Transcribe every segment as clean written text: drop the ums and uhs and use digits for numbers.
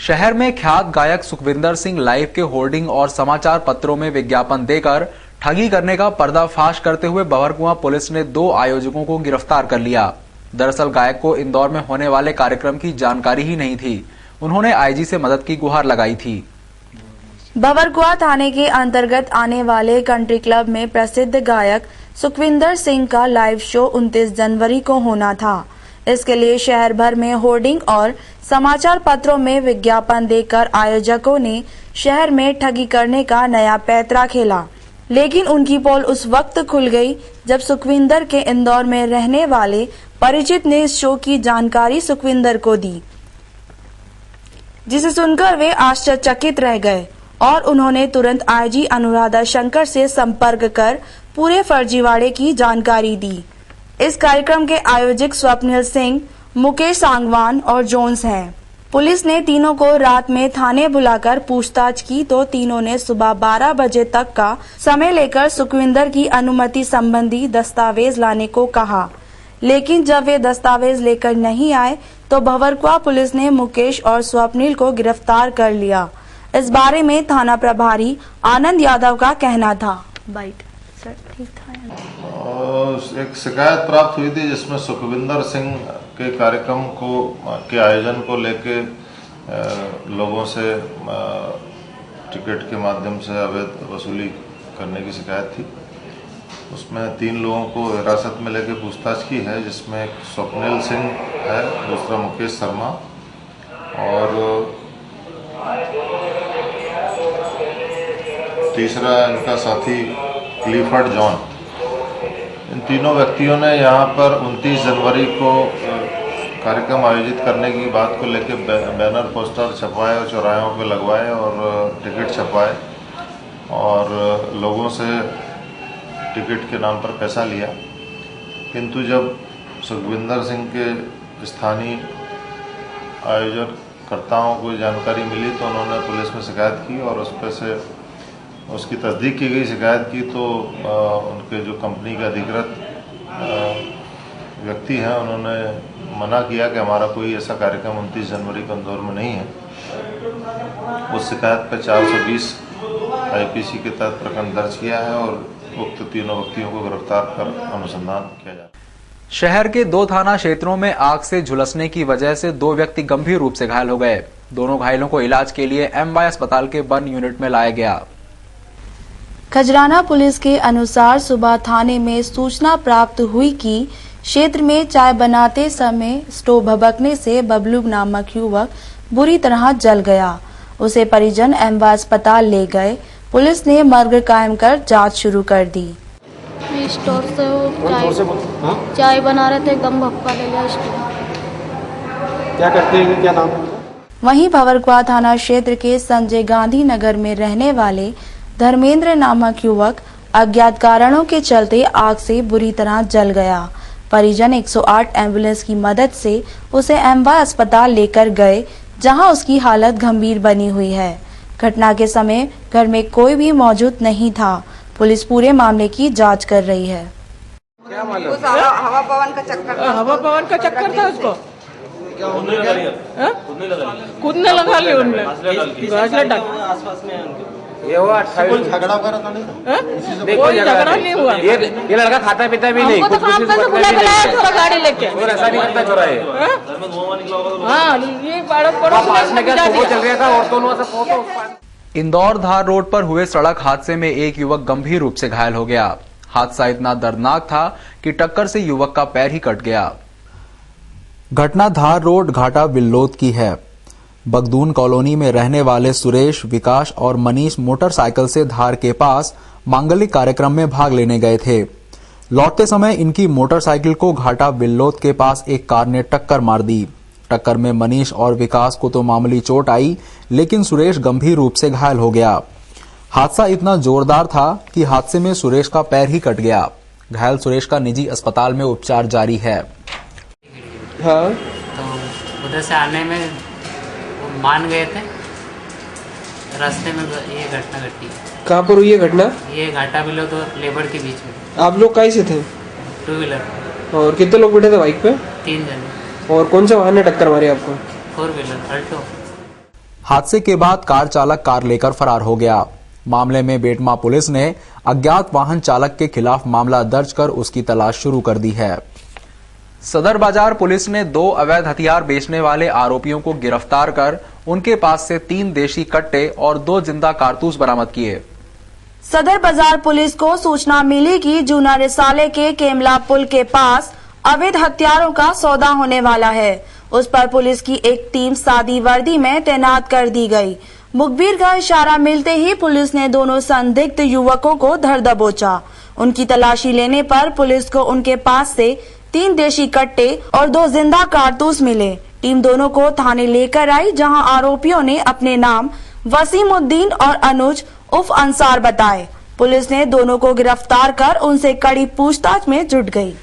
शहर में ख्यात गायक सुखविंदर सिंह लाइव के होर्डिंग और समाचार पत्रों में विज्ञापन देकर ठगी करने का पर्दाफाश करते हुए बहरकुआं पुलिस ने 2 आयोजकों को गिरफ्तार कर लिया। दरअसल गायक को इंदौर में होने वाले कार्यक्रम की जानकारी ही नहीं थी। उन्होंने आईजी से मदद की गुहार लगाई थी। बहरकुआं थाने के अंतर्गत आने वाले कंट्री क्लब में प्रसिद्ध गायक सुखविंदर सिंह का लाइव शो 29 जनवरी को होना था। इसके लिए शहर भर में होर्डिंग और समाचार पत्रों में विज्ञापन देकर आयोजकों ने शहर में ठगी करने का नया पैंतरा खेला। लेकिन उनकी पोल उस वक्त खुल गई जब सुखविंदर के इंदौर में रहने वाले परिचित ने इस शो की जानकारी सुखविंदर को दी, जिसे सुनकर वे आश्चर्यचकित रह गए और उन्होंने तुरंत आईजी अनुराधा शंकर से संपर्क कर पूरे फर्जीवाड़े की जानकारी दी। इस कार्यक्रम के आयोजक स्वप्निल सिंह, मुकेश सांगवान और जोन्स हैं। पुलिस ने तीनों को रात में थाने बुलाकर पूछताछ की तो तीनों ने सुबह 12 बजे तक का समय लेकर सुखविंदर की अनुमति संबंधी दस्तावेज लाने को कहा। लेकिन जब वे दस्तावेज लेकर नहीं आए तो बहरकुआं पुलिस ने मुकेश और स्वप्निल को गिरफ्तार कर लिया। इस बारे में थाना प्रभारी आनंद यादव का कहना था। ठीक था। एक शिकायत प्राप्त हुई थी जिसमें सुखविंदर सिंह के कार्यक्रम के आयोजन को लेके लोगों से टिकट के माध्यम से अवैध वसूली करने की शिकायत थी। उसमें 3 लोगों को हिरासत में लेके पूछताछ की है, जिसमें एक स्वप्निल सिंह है, दूसरा मुकेश शर्मा और तीसरा इनका साथी क्लिफर्ड जॉन। इन तीनों व्यक्तियों ने यहाँ पर 29 जनवरी को कार्यक्रम आयोजित करने की बात को लेकर बैनर पोस्टर छपवाए और चौराहों पे लगवाए और टिकट छपवाए और लोगों से टिकट के नाम पर पैसा लिया। किंतु जब सुखविंदर सिंह के स्थानीय आयोजकर्ताओं को जानकारी मिली तो उन्होंने पुलिस में शिकायत की और उस पर से उसकी तस्दीक की गई। शिकायत की तो उनके जो कंपनी के अधिकृत व्यक्ति हैं उन्होंने मना किया कि हमारा कोई ऐसा कार्यक्रम 29 जनवरी को इंदौर में नहीं है। उस शिकायत पर 420 आईपीसी के तहत प्रकरण दर्ज किया है और उक्त तीनों व्यक्तियों को गिरफ्तार कर अनुसंधान किया जा रहा है। शहर के 2 थाना क्षेत्रों में आग से झुलसने की वजह से 2 व्यक्ति गंभीर रूप से घायल हो गए। दोनों घायलों को इलाज के लिए MY अस्पताल के बर्न यूनिट में लाया गया। खजराना पुलिस के अनुसार सुबह थाने में सूचना प्राप्त हुई कि क्षेत्र में चाय बनाते समय स्टोव भभकने से बबलू नामक युवक बुरी तरह जल गया। उसे परिजन MY अस्पताल ले गए। पुलिस ने मर्ग कायम कर जांच शुरू कर दी। स्टोर से वो चाय बना रहे थे, गम भपका ले लिया स्टोव। क्या करते हैं, क्या नाम है? वहीं बहरकुआं थाना क्षेत्र के संजय गांधी नगर में रहने वाले धर्मेंद्र नामक युवक अज्ञात कारणों के चलते आग से बुरी तरह जल गया। परिजन 108 एम्बुलेंस की मदद से उसे MY अस्पताल लेकर गए, जहां उसकी हालत गंभीर बनी हुई है। घटना के समय घर में कोई भी मौजूद नहीं था। पुलिस पूरे मामले की जांच कर रही है। क्या मालूम? हवा पवन का चक्कर था उसको। कूदने लगा लिया उन्होंने। ये हुआ 28 झगड़ा करा था नहीं? कोई झगड़ा नहीं हुआ। ये लड़का खाता पीता भी नहीं, कुछ गाड़ी लेके ऐसा नहीं करता चोरा है। हाँ, ये चल रहा था और दोनों से फोटो। इंदौर धार रोड पर हुए सड़क हादसे में एक युवक गंभीर रूप से घायल हो गया। हादसा इतना दर्दनाक था कि टक्कर से युवक का पैर ही कट गया। घटना धार रोड घाटा बिल्लोद की है। बगदून कॉलोनी में रहने वाले सुरेश, विकास और मनीष मोटरसाइकिल से धार के पास मांगलिक कार्यक्रम में भाग लेने गए थे। लौटते समय इनकी मोटरसाइकिल को घाटा बिल्लोद के पास एक कार ने टक्कर मार दी। टक्कर में मनीष और विकास को तो मामूली चोट आई, लेकिन सुरेश गंभीर रूप से घायल हो गया। हादसा इतना जोरदार था कि हादसे में सुरेश का पैर ही कट गया। घायल सुरेश का निजी अस्पताल में उपचार जारी है। हाँ, तो उधर से आने में मान गए थे, रास्ते में ये घटना घटी। कहाँ पर हुई ये घटना? ये घाटा बिलो तो लेबर के बीच में। आप लोग कैसे थे? 2 व्हीलर। और कितने लोग बैठे थे बाइक पे? 3 जने। और कौन सा वाहन ने टक्कर मारी आपको? 4 व्हीलर अल्टो। हादसे के बाद कार चालक कार लेकर फरार हो गया। मामले में बेटमा पुलिस ने अज्ञात वाहन चालक के खिलाफ मामला दर्ज कर उसकी तलाश शुरू कर दी है। सदर बाजार पुलिस ने 2 अवैध हथियार बेचने वाले आरोपियों को गिरफ्तार कर उनके पास से 3 देशी कट्टे और 2 जिंदा कारतूस बरामद किए। सदर बाजार पुलिस को सूचना मिली कि जूना रिसाले के केमला पुल के पास अवैध हथियारों का सौदा होने वाला है। उस पर पुलिस की एक टीम सादी वर्दी में तैनात कर दी गई। मुखबिर का इशारा मिलते ही पुलिस ने दोनों संदिग्ध युवकों को धर दबोचा। उनकी तलाशी लेने पर पुलिस को उनके पास से 3 देशी कट्टे और 2 जिंदा कारतूस मिले। टीम दोनों को थाने लेकर आई, जहां आरोपियों ने अपने नाम वसीमुद्दीन और अनुज उर्फ अंसार बताए। पुलिस ने दोनों को गिरफ्तार कर उनसे कड़ी पूछताछ में जुट गई।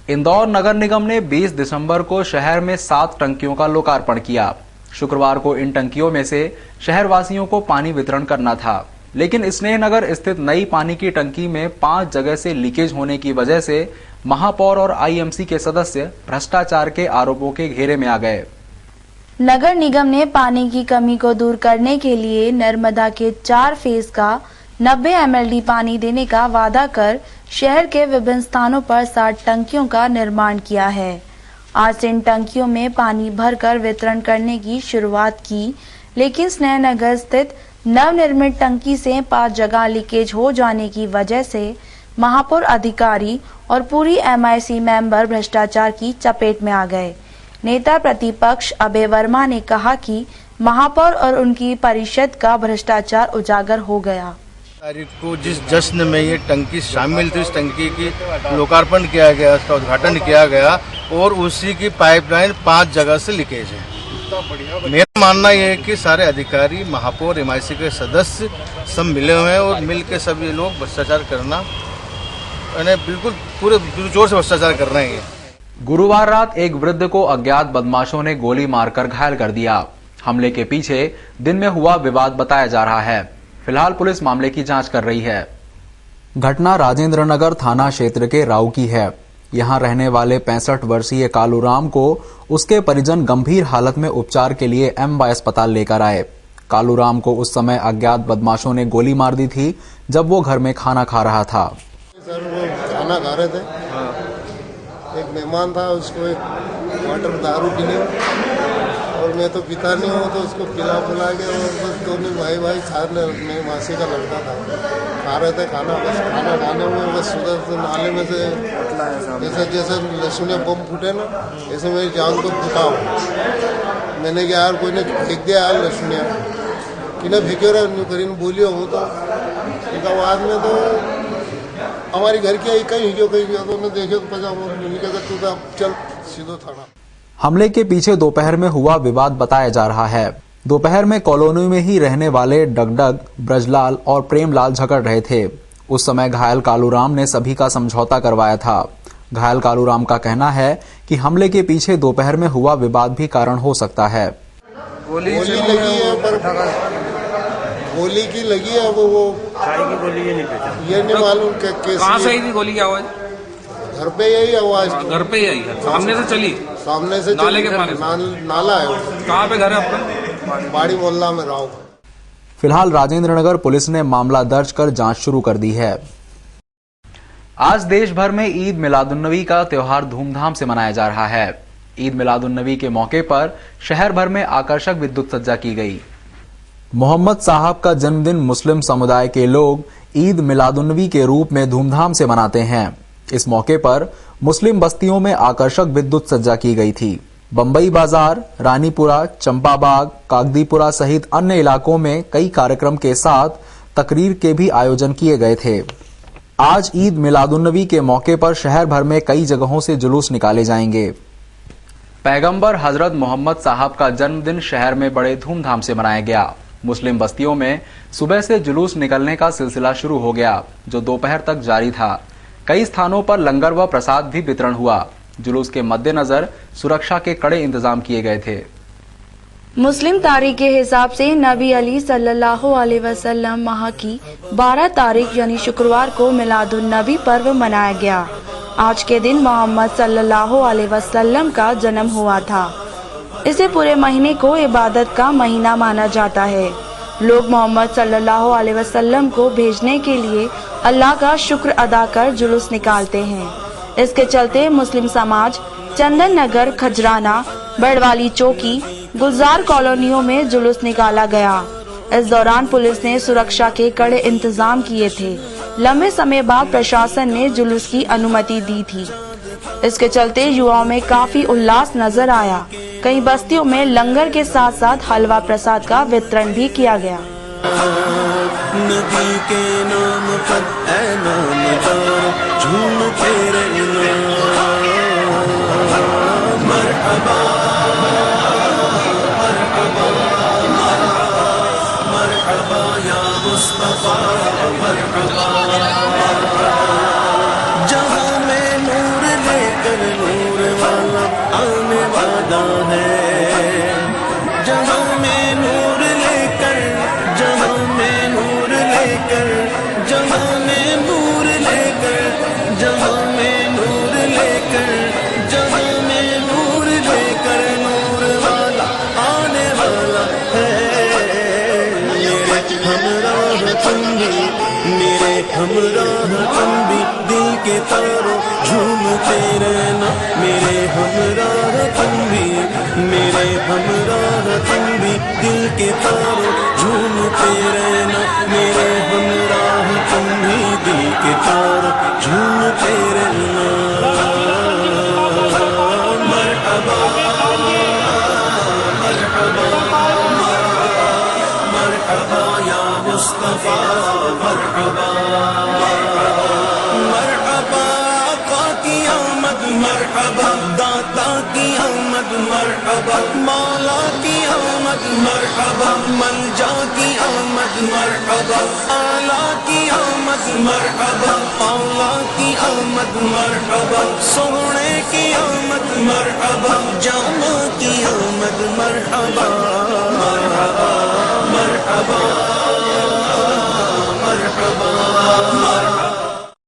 इंदौर नगर निगम ने 20 दिसंबर को शहर में 7 टंकियों का लोकार्पण किया। शुक्रवार को इन टंकियों में से शहरवासियों को पानी वितरण करना था, लेकिन स्नेहनगर स्थित नई पानी की टंकी में 5 जगह से लीकेज होने की वजह से महापौर और आईएमसी के सदस्य भ्रष्टाचार के आरोपों के घेरे में आ गए। नगर निगम ने पानी की कमी को दूर करने के लिए नर्मदा के 4 फेज का 90 MLD पानी देने का वादा कर शहर के विभिन्न स्थानों पर 60 टंकियों का निर्माण किया है। आज से इन टंकियों में पानी भरकर वितरण करने की शुरुआत की, लेकिन स्नेहनगर स्थित नवनिर्मित टंकी से 5 जगह लीकेज हो जाने की वजह से महापौर अधिकारी और पूरी MIC मेंबर भ्रष्टाचार की चपेट में आ गए। नेता प्रतिपक्ष अभय वर्मा ने कहा कि महापौर और उनकी परिषद का भ्रष्टाचार उजागर हो गया। तारीख को जिस जश्न में ये टंकी शामिल थी, इस टंकी की लोकार्पण किया गया, उसका उद्घाटन किया गया और उसी की पाइपलाइन 5 जगह से लीकेज है। मेरा मानना यह है कि सारे अधिकारी, महापौर, MIC के सदस्य सब मिले हुए हैं और मिल के सब ये लोग भ्रष्टाचार करना, बिल्कुल पूरे जोर से भ्रष्टाचार कर रहे हैं। गुरुवार रात एक वृद्ध को अज्ञात बदमाशों ने गोली मारकर घायल कर दिया। हमले के पीछे दिन में हुआ विवाद बताया जा रहा है। फिलहाल पुलिस मामले की जांच कर रही है। घटना राजेंद्र नगर थाना क्षेत्र के राव की है। यहां रहने वाले 65 वर्षीय कालूराम को उसके परिजन गंभीर हालत में उपचार के लिए MY अस्पताल लेकर आए। कालूराम को उस समय अज्ञात बदमाशों ने गोली मार दी थी, जब वो घर में खाना खा रहा था। सर वो खाना खा रहे थे, एक मेहमान था, उसको एक वाटर दारू पीने और मैं तो पीता नहीं हूँ, तो उसको पिला के और बस दोनों भाई खाने, मेरी मासी का लड़का था, खा रहे थे खाना। बस खाना खाने में बस उधर से नाले में से जैसे लहसुनिया बम फूटे ना, ऐसे मेरी जान को फूटा हो। मैंने क्या यार कोई ने फेंक दिया यार लहसुनिया, किने फेंके रहा करीन बोलियो हूँ तो एक आवाज में तो हमारी घर की आई कहीं गया तो उन्हें देखे तो पता तू तो चल सीधो थाना। हमले के पीछे दोपहर में हुआ विवाद बताया जा रहा है। दोपहर में कॉलोनी में ही रहने वाले डगडग, ब्रजलाल और प्रेमलाल झगड़ रहे थे। उस समय घायल कालूराम ने सभी का समझौता करवाया था। घायल कालूराम का कहना है कि हमले के पीछे दोपहर में हुआ विवाद भी कारण हो सकता है। गोली लगी है, पर गोली की लगी है, वो ये नहीं मालूम कहाँ से आई थी गोली की आवाज? घर पे यही आवाज, घर पे ही आई है, सामने से चली? सामने से नाले के पास? नाला है। कहाँ पे घर है आपका? बाड़ी मोहल्ला में राव। फिलहाल राजेंद्र नगर पुलिस ने मामला दर्ज कर जांच शुरू कर दी है। आज देश भर में ईद मिलादुन्नबी का त्योहार धूमधाम से मनाया जा रहा है। ईद मिलादुन्नबी के मौके पर शहर भर में आकर्षक विद्युत सज्जा की गई। मोहम्मद साहब का जन्मदिन मुस्लिम समुदाय के लोग ईद मिलादुन्नबी के रूप में धूमधाम से मनाते हैं। इस मौके पर मुस्लिम बस्तियों में आकर्षक विद्युत सज्जा की गई थी। बम्बई बाजार, रानीपुरा, चंपाबाग, कागदीपुरा सहित अन्य इलाकों में कई कार्यक्रम के साथ तकरीर के भी आयोजन किए गए थे। आज ईद मिलादुन्नबी के मौके पर शहर भर में कई जगहों से जुलूस निकाले जाएंगे। पैगंबर हजरत मोहम्मद साहब का जन्मदिन शहर में बड़े धूमधाम से मनाया गया। मुस्लिम बस्तियों में सुबह से जुलूस निकलने का सिलसिला शुरू हो गया, जो दोपहर तक जारी था। कई स्थानों पर लंगर व प्रसाद भी वितरण हुआ। जुलूस के मद्देनजर सुरक्षा के कड़े इंतजाम किए गए थे। मुस्लिम तारीख के हिसाब से नबी अली सल्लल्लाहु अलैहि वसल्लम माह की 12 तारीख यानी शुक्रवार को मिलादुन नबी पर्व मनाया गया। आज के दिन मोहम्मद सल्लल्लाहु अलैहि वसल्लम का जन्म हुआ था। इसे पूरे महीने को इबादत का महीना माना जाता है। लोग मोहम्मद सल्लल्लाहु अलैहि वसल्लम को भेजने के लिए अल्लाह का शुक्र अदा कर जुलूस निकालते हैं। इसके चलते मुस्लिम समाज चंदन नगर, खजराना, बड़वाली चौकी, गुलजार कॉलोनियों में जुलूस निकाला गया। इस दौरान पुलिस ने सुरक्षा के कड़े इंतजाम किए थे। लंबे समय बाद प्रशासन ने जुलूस की अनुमति दी थी। इसके चलते युवाओं में काफी उल्लास नजर आया। कई बस्तियों में लंगर के साथ साथ हलवा प्रसाद का वितरण भी किया गया। नदी के नाम पर ऐ नामदार झूमते रहना मरहबा मरहबा मरहबा या मुस्तफा मरहबा। जहां में नूर लेकर नूर वाला आने वाला है। जहां में नूर लेकर जहां में नूर लेकर जहां में नूर लेकर जहां में नूर लेकर जहां में नूर लेकर नूर वाला आने वाला है। मेरे हमराह तुम भी दिल के तारों झूमते रहना। मेरे हमराह तुम भी दिल के तारों झूमते रहना। मेरे हमराह तुम भी दिल के तारों झूमते रहना। मरहबा मरहबा मरहबा या मुस्तफा मरहबा मरहबा। आका की आमद मरहबा, दाता की आमद मरहबा, मौला की आमद मरहबा, मंजा की आमद मरहबा, आला की आमद मरहबा, मौला की आमद मरहबा, सोने की आमद मरहबा, जामा की आमद मरहबा।